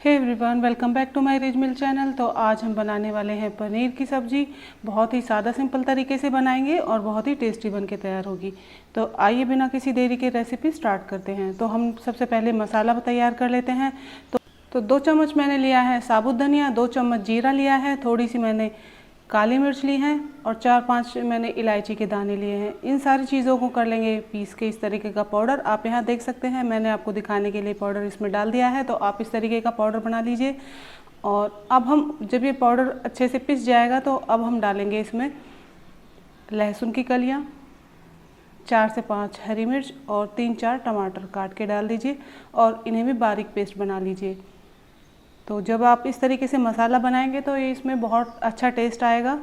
Hey everyone, welcome back to my rich mill channel. तो आज हम बनाने वाले हैं पनीर की सब्ज़ी। बहुत ही सादा सिंपल तरीके से बनाएंगे और बहुत ही टेस्टी बन के तैयार होगी। तो आइए बिना किसी देरी के रेसिपी स्टार्ट करते हैं। तो हम सबसे पहले मसाला तैयार कर लेते हैं। तो 2 चम्मच मैंने लिया है साबुत धनिया, 2 चम्मच जीरा लिया है, थोड़ी सी मैंने काली मिर्च ली हैं और 4-5 मैंने इलायची के दाने लिए हैं। इन सारी चीज़ों को कर लेंगे पीस के इस तरीके का पाउडर। आप यहाँ देख सकते हैं, मैंने आपको दिखाने के लिए पाउडर इसमें डाल दिया है। तो आप इस तरीके का पाउडर बना लीजिए। और अब हम जब ये पाउडर अच्छे से पिस जाएगा तो अब हम डालेंगे इसमें लहसुन की कलियाँ, 4 से 5 हरी मिर्च और 3-4 टमाटर काट के डाल दीजिए और इन्हें भी बारीक पेस्ट बना लीजिए। तो जब आप इस तरीके से मसाला बनाएंगे तो ये इसमें बहुत अच्छा टेस्ट आएगा।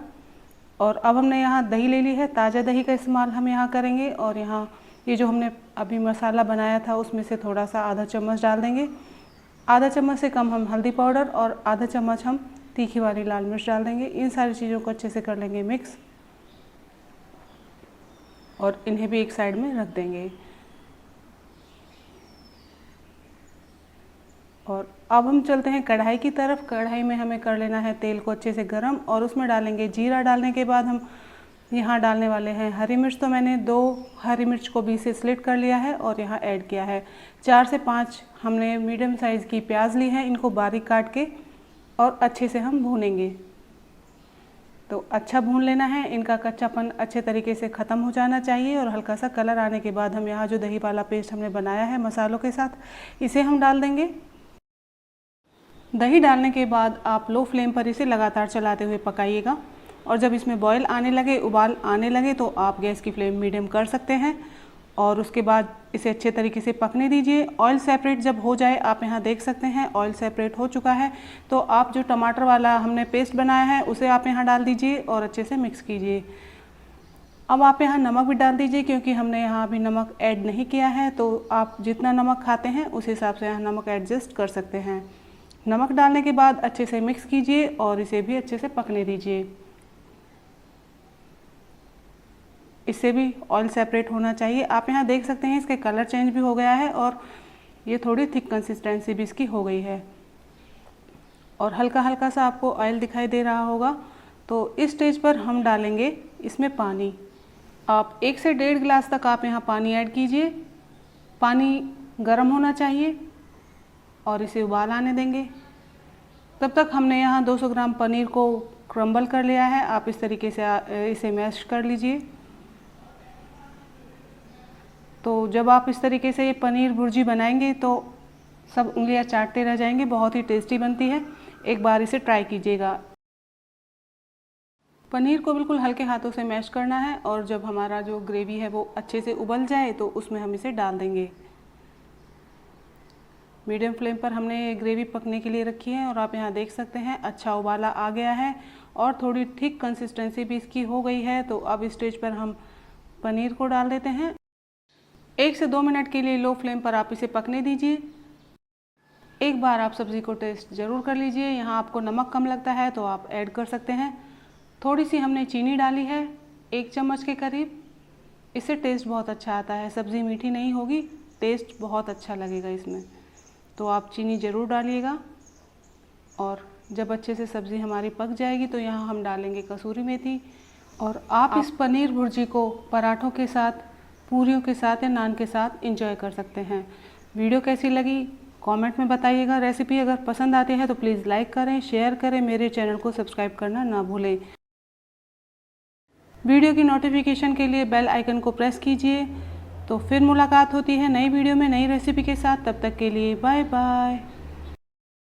और अब हमने यहाँ दही ले ली है, ताज़ा दही का इस्तेमाल हम यहाँ करेंगे। और यहाँ ये जो हमने अभी मसाला बनाया था उसमें से थोड़ा सा आधा चम्मच डाल देंगे। आधा चम्मच से कम हम हल्दी पाउडर और आधा चम्मच हम तीखी वाली लाल मिर्च डाल देंगे। इन सारी चीज़ों को अच्छे से कर लेंगे मिक्स और इन्हें भी एक साइड में रख देंगे। और अब हम चलते हैं कढ़ाई की तरफ। कढ़ाई में हमें कर लेना है तेल को अच्छे से गरम और उसमें डालेंगे जीरा। डालने के बाद हम यहाँ डालने वाले हैं हरी मिर्च। तो मैंने 2 हरी मिर्च को बीच से स्लिट कर लिया है और यहाँ ऐड किया है। 4 से 5 हमने मीडियम साइज़ की प्याज ली है, इनको बारीक काट के और अच्छे से हम भूनेंगे। तो अच्छा भून लेना है, इनका कच्चापन अच्छे तरीके से ख़त्म हो जाना चाहिए। और हल्का सा कलर आने के बाद हम यहाँ जो दही वाला पेस्ट हमने बनाया है मसालों के साथ, इसे हम डाल देंगे। दही डालने के बाद आप लो फ्लेम पर इसे लगातार चलाते हुए पकाइएगा। और जब इसमें बॉयल आने लगे, उबाल आने लगे, तो आप गैस की फ्लेम मीडियम कर सकते हैं। और उसके बाद इसे अच्छे तरीके से पकने दीजिए। ऑयल सेपरेट जब हो जाए, आप यहाँ देख सकते हैं ऑयल सेपरेट हो चुका है। तो आप जो टमाटर वाला हमने पेस्ट बनाया है उसे आप यहाँ डाल दीजिए और अच्छे से मिक्स कीजिए। अब आप यहाँ नमक भी डाल दीजिए, क्योंकि हमने यहाँ अभी नमक ऐड नहीं किया है। तो आप जितना नमक खाते हैं उस हिसाब से यहाँ नमक एडजस्ट कर सकते हैं। नमक डालने के बाद अच्छे से मिक्स कीजिए और इसे भी अच्छे से पकने दीजिए। इससे भी ऑयल सेपरेट होना चाहिए। आप यहाँ देख सकते हैं इसके कलर चेंज भी हो गया है और ये थोड़ी थिक कंसिस्टेंसी भी इसकी हो गई है और हल्का हल्का सा आपको ऑयल दिखाई दे रहा होगा। तो इस स्टेज पर हम डालेंगे इसमें पानी। आप 1 से 1.5 गिलास तक आप यहाँ पानी ऐड कीजिए। पानी गर्म होना चाहिए और इसे उबाल आने देंगे। तब तक हमने यहाँ 200 ग्राम पनीर को क्रम्बल कर लिया है। आप इस तरीके से इसे मैश कर लीजिए। तो जब आप इस तरीके से ये पनीर भुर्जी बनाएंगे तो सब उंगलियां चाटते रह जाएंगे। बहुत ही टेस्टी बनती है, एक बार इसे ट्राई कीजिएगा। पनीर को बिल्कुल हल्के हाथों से मैश करना है और जब हमारा जो ग्रेवी है वो अच्छे से उबल जाए तो उसमें हम इसे डाल देंगे। मीडियम फ्लेम पर हमने ग्रेवी पकने के लिए रखी है और आप यहाँ देख सकते हैं अच्छा उबाला आ गया है और थोड़ी थिक कंसिस्टेंसी भी इसकी हो गई है। तो अब इस स्टेज पर हम पनीर को डाल देते हैं। 1 से 2 मिनट के लिए लो फ्लेम पर आप इसे पकने दीजिए। एक बार आप सब्ज़ी को टेस्ट ज़रूर कर लीजिए। यहाँ आपको नमक कम लगता है तो आप ऐड कर सकते हैं। थोड़ी सी हमने चीनी डाली है, 1 चम्मच के करीब। इससे टेस्ट बहुत अच्छा आता है। सब्ज़ी मीठी नहीं होगी, टेस्ट बहुत अच्छा लगेगा इसमें। तो आप चीनी ज़रूर डालिएगा। और जब अच्छे से सब्ज़ी हमारी पक जाएगी तो यहाँ हम डालेंगे कसूरी मेथी। और आप इस पनीर भुर्जी को पराठों के साथ, पूरियों के साथ या नान के साथ एंजॉय कर सकते हैं। वीडियो कैसी लगी कमेंट में बताइएगा। रेसिपी अगर पसंद आती है तो प्लीज़ लाइक करें, शेयर करें, मेरे चैनल को सब्सक्राइब करना ना भूलें। वीडियो की नोटिफिकेशन के लिए बेल आइकन को प्रेस कीजिए। तो फिर मुलाकात होती है नई वीडियो में नई रेसिपी के साथ। तब तक के लिए बाय बाय।